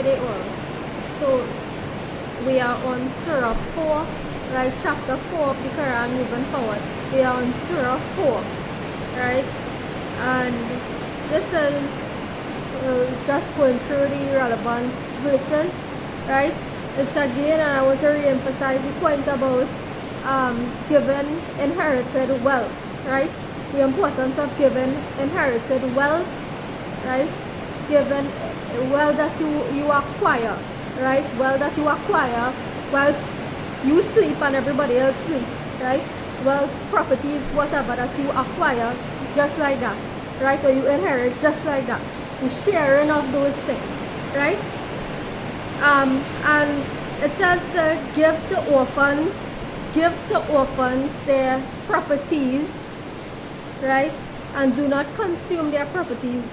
today all. So we are on Surah 4, right? Chapter 4 of the Quran moving forward. We are on Surah 4, right? And this is just going through the relevant verses, right? It's again, and I want to re-emphasize the point about giving inherited wealth, right? The importance of giving inherited wealth, right? Given wealth that you acquire, right? Wealth that you acquire whilst you sleep and everybody else sleep, right? Wealth, properties, whatever that you acquire just like that, right? Or you inherit just like that. The sharing of those things, right? And it says to give to orphans their properties, right? And do not consume their properties,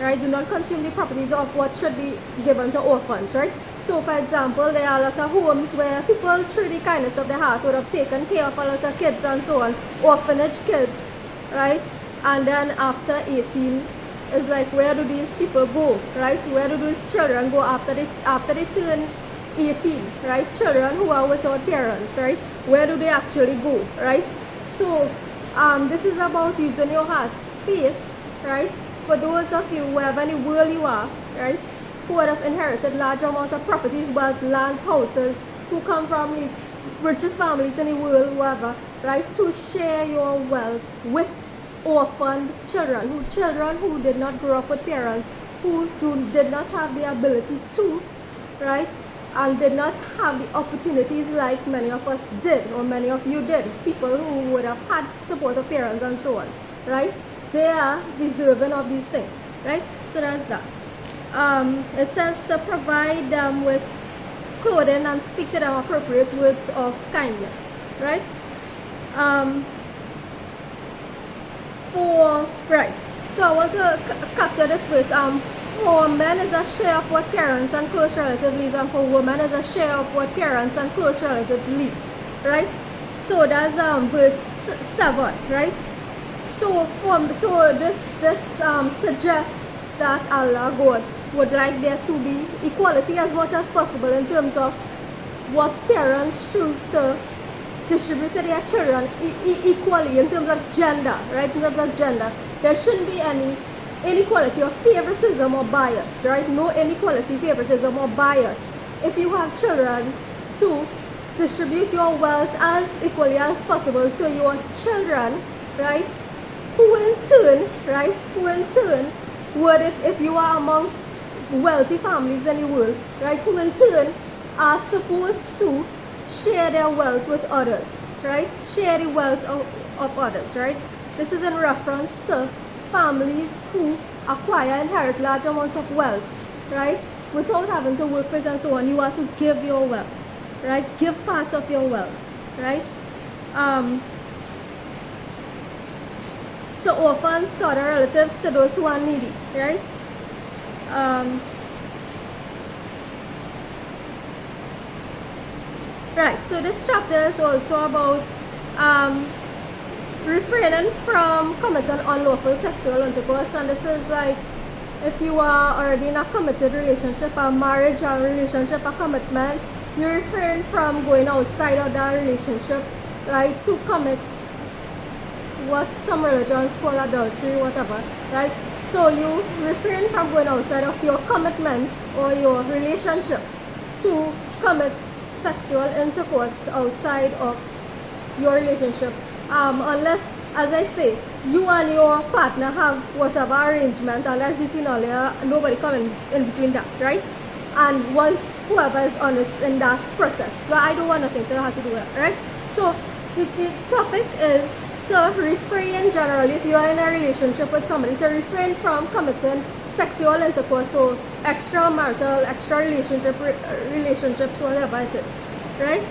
right? Do not consume the properties of what should be given to orphans, right? So for example, there are a lot of homes where people through the kindness of their heart would have taken care of a lot of kids and so on, orphanage kids, right? And then after 18, it's like, where do these people go, right? Where do these children go after they turn 18, right? Children who are without parents, right? Where do they actually go, right? So this is about using your heart space, right? For those of you, wherever in the world you are, right? Who would have inherited large amounts of properties, wealth, lands, houses, who come from the richest families in the world, whoever, right? To share your wealth with orphaned children who did not grow up with parents, who did not have the ability to, right? And did not have the opportunities like many of us did, or many of you did. People who would have had support of parents and so on, right? They are deserving of these things, right? So that's that. It says to provide them with clothing and speak to them appropriate words of kindness, right? So I want to capture this verse. For men is a share of what parents and close relatives leave, and for women is a share of what parents and close relatives leave, right? So that's verse 7, right? So this suggests that Allah God would like there to be equality as much as possible in terms of what parents choose to distribute to their children equally in terms of gender, right? In terms of gender, there shouldn't be any inequality or favoritism or bias, right? No inequality, favoritism or bias. If you have children, to distribute your wealth as equally as possible to your children, right? Who in turn would, if you are amongst wealthy families in the world, right? Who in turn are supposed to share their wealth with others, right? Share the wealth of others, right? This is in reference to families who inherit large amounts of wealth, right? Without having to work for it and so on. You are to give your wealth, right? Give parts of your wealth, right? To orphans, to other relatives, to those who are needy, right? Right, so this chapter is also about refraining from committing unlawful sexual intercourse, and this is like if you are already in a committed relationship, a marriage, a relationship, a commitment, you refrain from going outside of that relationship, right, to commit what some religions call adultery, whatever, right? So you refrain from going outside of your commitment or your relationship to commit sexual intercourse outside of your relationship, unless, as I say, you and your partner have whatever arrangement, unless between all you, nobody coming in between that, right? And once whoever is honest in that process, but I don't want nothing to have to do with it, right? So the topic is to refrain generally, if you are in a relationship with somebody, to refrain from committing sexual intercourse or extramarital, extra relationships, whatever it is, right?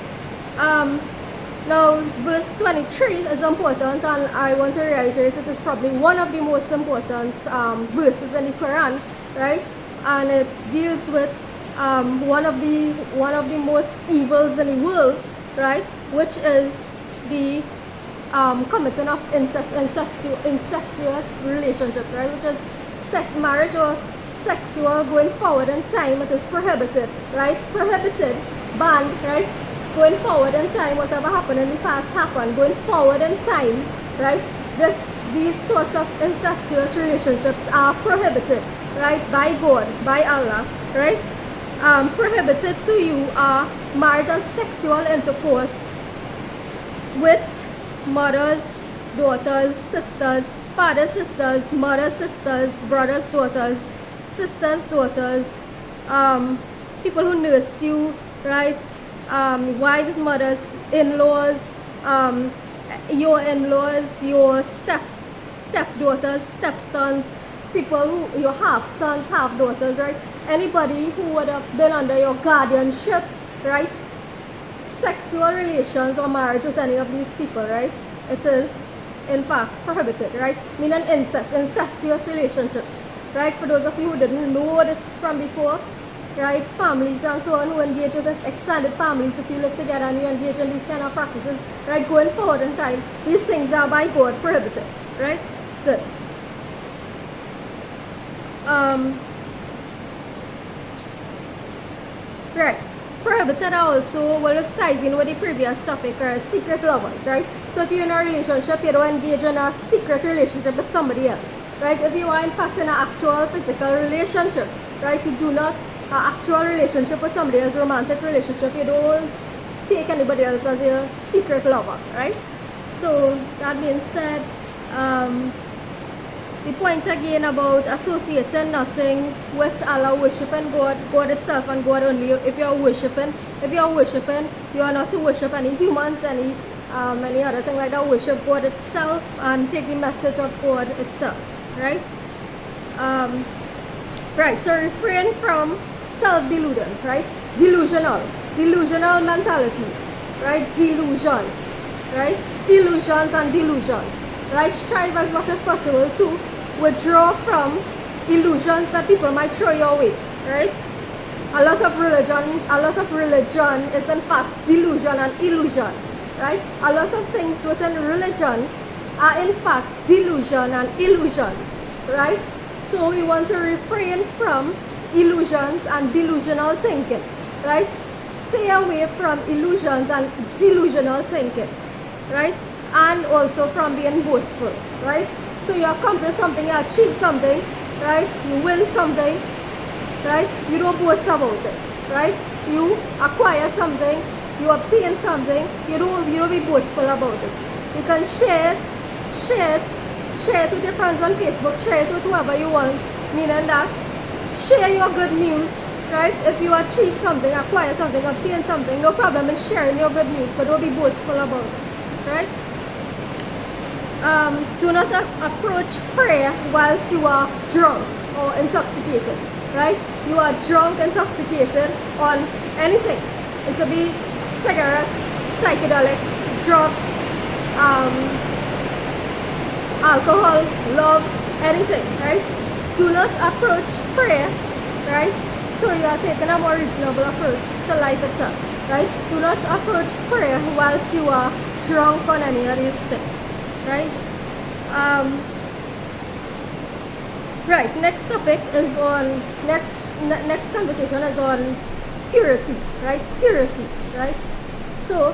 Now, verse 23 is important, and I want to reiterate it is probably one of the most important verses in the Quran, right? And it deals with one of the most evils in the world, right? Which is the committing of incestuous relationship, right? Which is marriage or sexual going forward in time, it is prohibited, right? Prohibited, banned, right? Going forward in time, whatever happened in the past happened. Going forward in time, right? These sorts of incestuous relationships are prohibited, right? By God, by Allah, right? Prohibited to you are marriage and sexual intercourse with mothers, daughters, sisters, fathers, sisters, mothers, sisters, brothers, daughters, sisters, daughters, people who nurse you, right? Wives, mothers, in-laws, your in-laws, your stepdaughters, stepsons, people who your half sons, half daughters, right? Anybody who would have been under your guardianship, right? Sexual relations or marriage with any of these people, right? It is in fact prohibited, right? Meaning incestuous relationships, right? For those of you who didn't know this from before, right? Families and so on who engage with extended families, if you live together and you engage in these kind of practices, right? Going forward in time, these things are by God prohibited, right? Good. Right. Prohibited are also, well, this ties in with the previous topic, secret lovers, right? So if you're in a relationship, you don't engage in a secret relationship with somebody else, right? If you are in fact in an actual physical relationship, right? You do not, an actual relationship with somebody else, romantic relationship, you don't take anybody else as your secret lover, right? So that being said, the point again about associating nothing with Allah, worshiping God, God itself and God only. If you are worshiping, you are not to worship any humans, any other thing like that. Worship God itself and take the message of God itself, right? Right. So refrain from self-deluding, right? Delusional mentalities, right? Delusions, right? Delusions and delusions, right? Strive as much as possible to withdraw from illusions that people might throw your way, right? A lot of religion is in fact delusion and illusion, right? A lot of things within religion are in fact delusion and illusions, right? So we want to refrain from illusions and delusional thinking, right? Stay away from illusions and delusional thinking, right? And also from being boastful, right? So you accomplish something, you achieve something, right? You win something, right? You don't boast about it, right? You acquire something, you obtain something, you don't be boastful about it. You can share it with your friends on Facebook, share it with whoever you want, meaning that share your good news, right? If you achieve something, acquire something, obtain something, no problem in sharing your good news, but don't be boastful about it, right? Do not approach prayer whilst you are drunk or intoxicated, right? You are drunk, intoxicated on anything. It could be cigarettes, psychedelics, drugs, alcohol, love, anything, right? Do not approach prayer, right? So you are taking a more reasonable approach to life itself, right? Do not approach prayer whilst you are drunk on any of these things, right? Right, next topic is on, next conversation is on purity, right? Purity, right? So,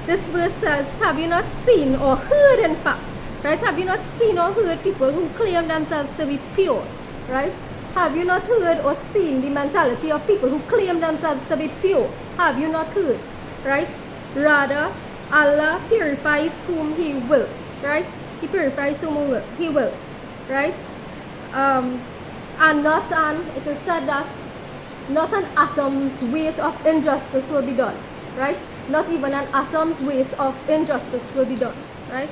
this verse says, have you not seen or heard, in fact, right? Have you not seen or heard people who claim themselves to be pure, right? Have you not heard or seen the mentality of people who claim themselves to be pure? Have you not heard, right? Rather, Allah purifies whom He wills, right? He purifies whom He wills, right? And not an, it is said that not an atom's weight of injustice will be done, right? Not even an atom's weight of injustice will be done, right?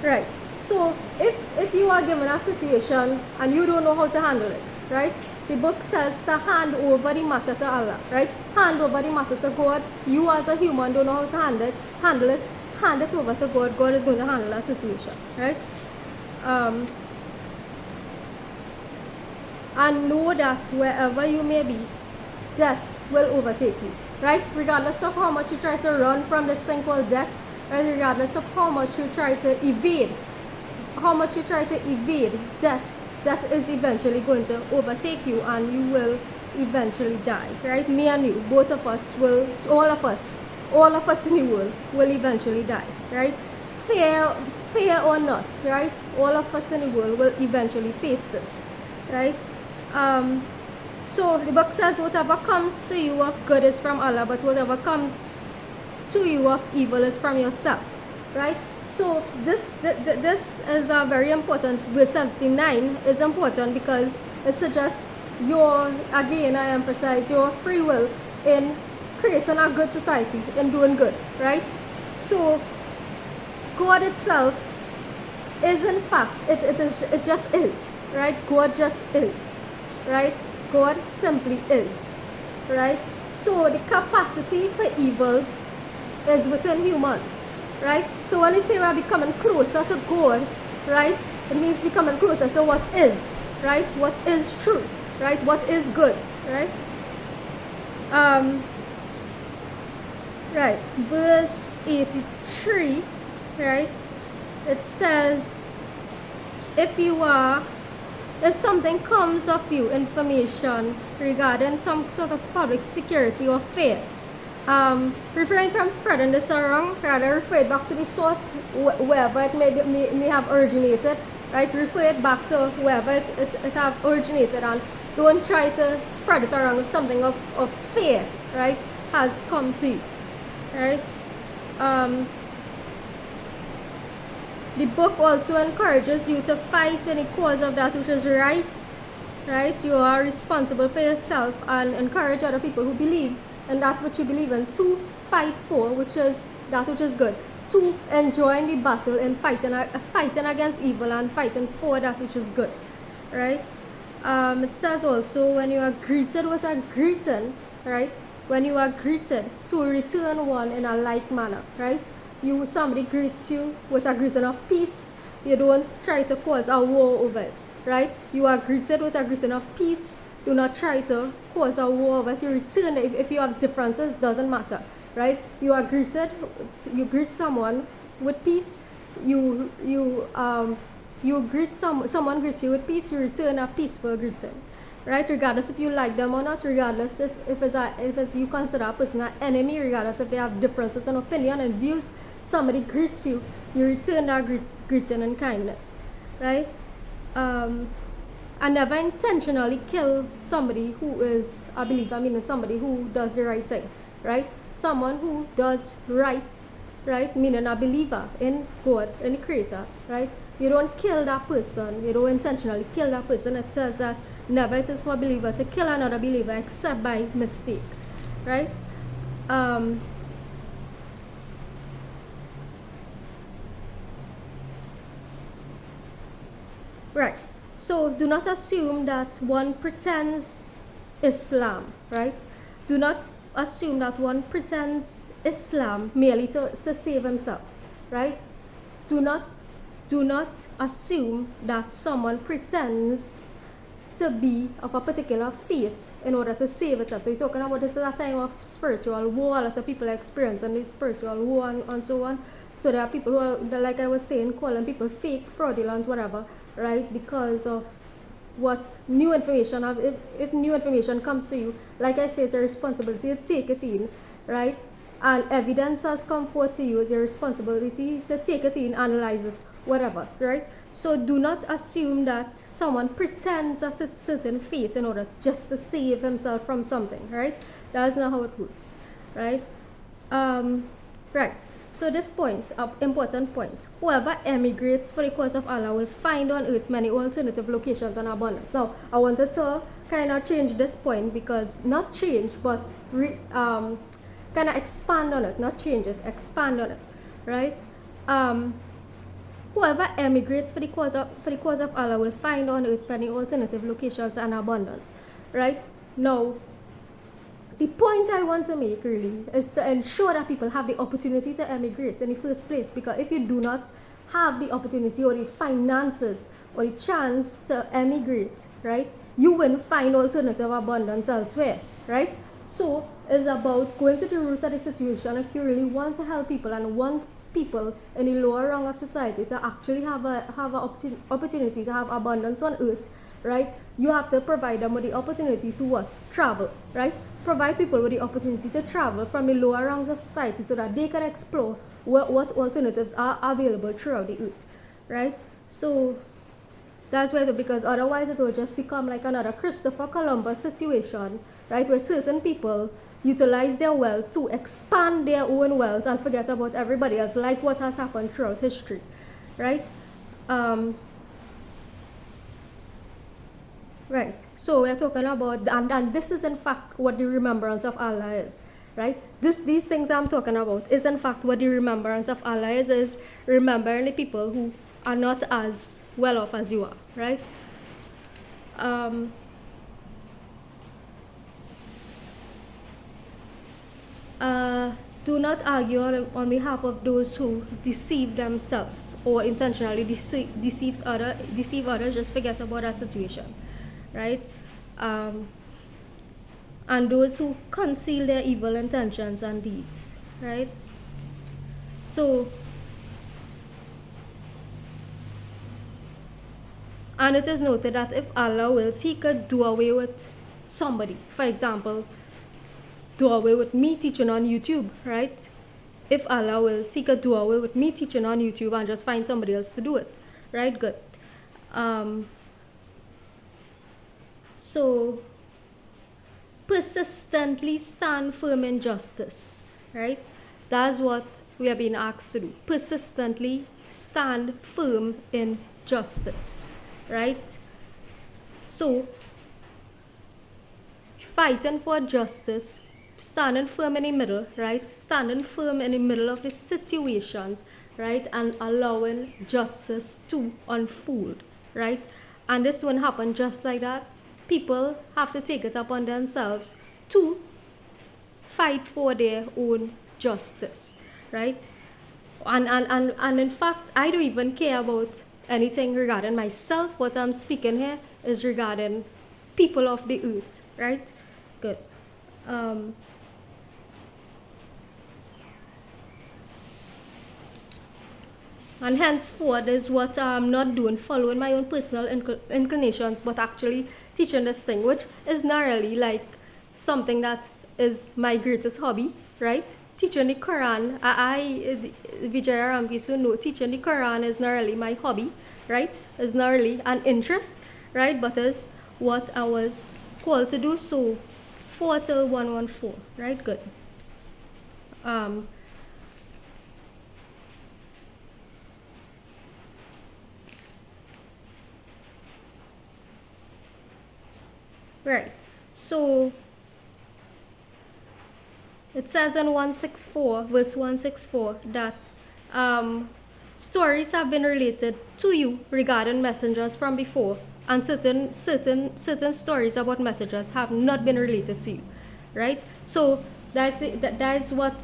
Right. So if you are given a situation and you don't know how to handle it, right? The book says to hand over the matter to Allah, right? Hand over the matter to God. You as a human don't know how to handle it, hand it over to God. God is going to handle that situation, right? And know that wherever you may be, death will overtake you, right? Regardless of how much you try to run from this thing called death, right? Regardless of how much you try to evade how much you try to evade death, that is eventually going to overtake you and you will eventually die, right? Me and you, both of us will, all of us in the world will eventually die, right? Fear or not, right? All of us in the world will eventually face this, right? So the book says, whatever comes to you of good is from Allah, but whatever comes to you of evil is from yourself, right? So this is a very important. Verse 79 is important because it suggests your, again I emphasize, your free will in creating a good society and doing good, right? So God itself is, in fact, it just is, right? God just is, right? God simply is, right? So the capacity for evil is within humans, right? So when you say we are becoming closer to God, right, it means becoming closer to what is, right? What is true, right? What is good, right? Right, verse 83, right? It says, if something comes of you, information regarding some sort of public security or fear, refrain from spreading this around, rather refer it back to the source, wherever it may have originated, right? Refer it back to wherever it have originated, and don't try to spread it around if something of fear, right, has come to you, right? The book also encourages you to fight in the cause of that which is right, right? You are responsible for yourself, and encourage other people who believe in that which you believe in to fight for, which is that which is good, to enjoy the battle and fighting against evil and fighting for that which is good, right? It says also, when you are greeted with a greeting, right? When you are greeted, to return one in a like manner, right? Somebody greets you with a greeting of peace, you don't try to cause a war over it, right? You are greeted with a greeting of peace, do not try to cause a war over it. You return it. If you have differences, doesn't matter, right? You are greeted, you greet someone with peace, you greet someone greets you with peace, you return a peaceful greeting, right? Regardless if you like them or not, regardless if it's you consider a person an enemy, regardless if they have differences in opinion and views, somebody greets you, you return that greeting in kindness, right? And never intentionally kill somebody who is a believer, meaning somebody who does the right thing, right? Someone who does right, meaning a believer in God, in the Creator, right? You don't kill that person, you don't intentionally kill that person. It says that never it is for a believer to kill another believer except by mistake, right? Right. So do not assume that one pretends Islam, right? Do not assume that one pretends Islam merely to save himself, right? Do not assume that someone pretends to be of a particular faith in order to save itself. So you're talking about this is a time of spiritual war. A lot of people are experiencing this spiritual war and so on. So there are people who are, like I was saying, calling people fake, fraudulent, whatever, right? Because of what new information, if new information comes to you, like I say, it's your responsibility to take it in, right? And evidence has come forth to you, it's your responsibility to take it in, analyze it, whatever, right? So do not assume that someone pretends a certain faith in order just to save himself from something, right? That's not how it works, right? Right. So this point, important point, whoever emigrates for the cause of Allah will find on earth many alternative locations and abundance. Now, I wanted to kind of change this point, because not change, but kind of expand on it, not change it, expand on it, right? Whoever emigrates for the cause of Allah will find on earth many alternative locations and abundance, right? Now, the point I want to make really is to ensure that people have the opportunity to emigrate in the first place, because if you do not have the opportunity or the finances or the chance to emigrate, right, you won't find alternative abundance elsewhere, right? So it's about going to the root of the situation. If you really want to help people and want people in the lower rung of society to actually have a opportunity to have abundance on earth, right? You have to provide them with the opportunity to what? Travel, right? Provide people with the opportunity to travel from the lower rungs of society so that they can explore what alternatives are available throughout the earth, right? So that's why, because otherwise it will just become like another Christopher Columbus situation, right? Where certain people utilize their wealth to expand their own wealth and forget about everybody else, like what has happened throughout history, right? Right. So we're talking about, and this is in fact what the remembrance of Allah is, right? These things I'm talking about is in fact what the remembrance of Allah is remembering the people who are not as well off as you are, right? Do not argue on behalf of those who deceive themselves or intentionally deceive others. Just forget about that situation, right? And those who conceal their evil intentions and deeds, right? So, and it is noted that if Allah wills, He could do away with somebody. For example, do away with me teaching on YouTube, right? If Allah wills, He could do away with me teaching on YouTube and just find somebody else to do it, right? Good. So, persistently stand firm in justice, right? That's what we are being asked to do. Persistently stand firm in justice, right? So, fighting for justice, standing firm in the middle, right? Standing firm in the middle of the situations, right? And allowing justice to unfold, right? And this won't happen just like that. People have to take it upon themselves to fight for their own justice, right? And in fact, I don't even care about anything regarding myself. What I'm speaking here is regarding people of the earth, right? Good. And henceforth is what I'm not doing, following my own personal inclinations, but actually teaching this thing, which is not really like something that is my greatest hobby, right? Teaching the Quran, Vijaya Rampisu, no, teaching the Quran is not really my hobby, right? It's not really an interest, right? But is what I was called to do. So 4 till 114, right? Good. Right. So it says in 164, verse 164, that stories have been related to you regarding messengers from before, and certain stories about messengers have not been related to you, right? So that's what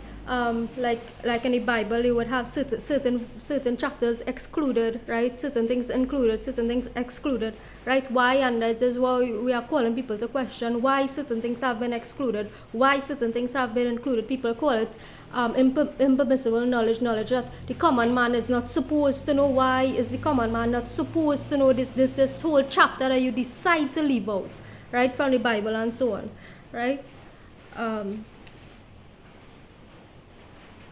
like in the Bible, you would have certain chapters excluded, right? Certain things included, certain things excluded, right? Why? And that is why we are calling people to question why certain things have been excluded, why certain things have been included. People call it impermissible knowledge that the common man is not supposed to know. Why is the common man not supposed to know this whole chapter that you decide to leave out, right, from the Bible and so on, right?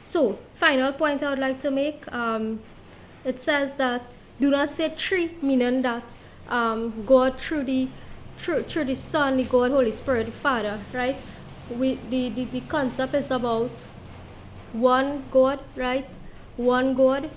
So, final point I would like to make, it says that do not say three, meaning that God through the Son, the God, Holy Spirit, the Father, right? The concept is about one God, right? One God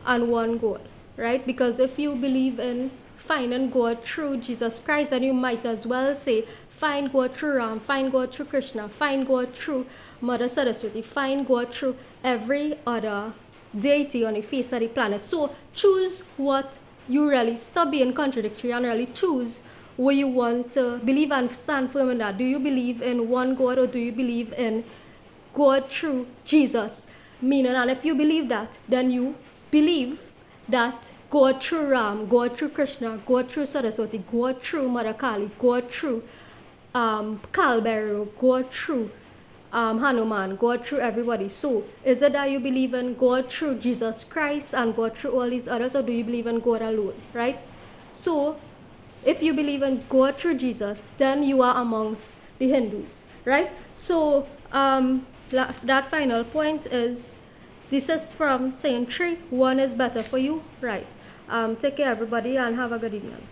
and one God, right? Because if you believe in finding God through Jesus Christ, then you might as well say find God through Ram, find God through Krishna, find God through Mother Saraswati, find God through every other deity on the face of the planet. So choose what you really, stop being contradictory and really choose what you want to believe and stand firm in that. Do you believe in one God, or do you believe in God through Jesus? Meaning, and if you believe that, then you believe that God through Ram, God through Krishna, God through Saraswati, God through Mother Kali, God through Kalbero, God through Hanuman, God through everybody. So is it that you believe in God through Jesus Christ and God through all these others, or do you believe in God alone, right? So if you believe in God through Jesus, then you are amongst the Hindus, right? So that final point is, this is from saying 3, 1 is better for you, right? Take care everybody and have a good evening.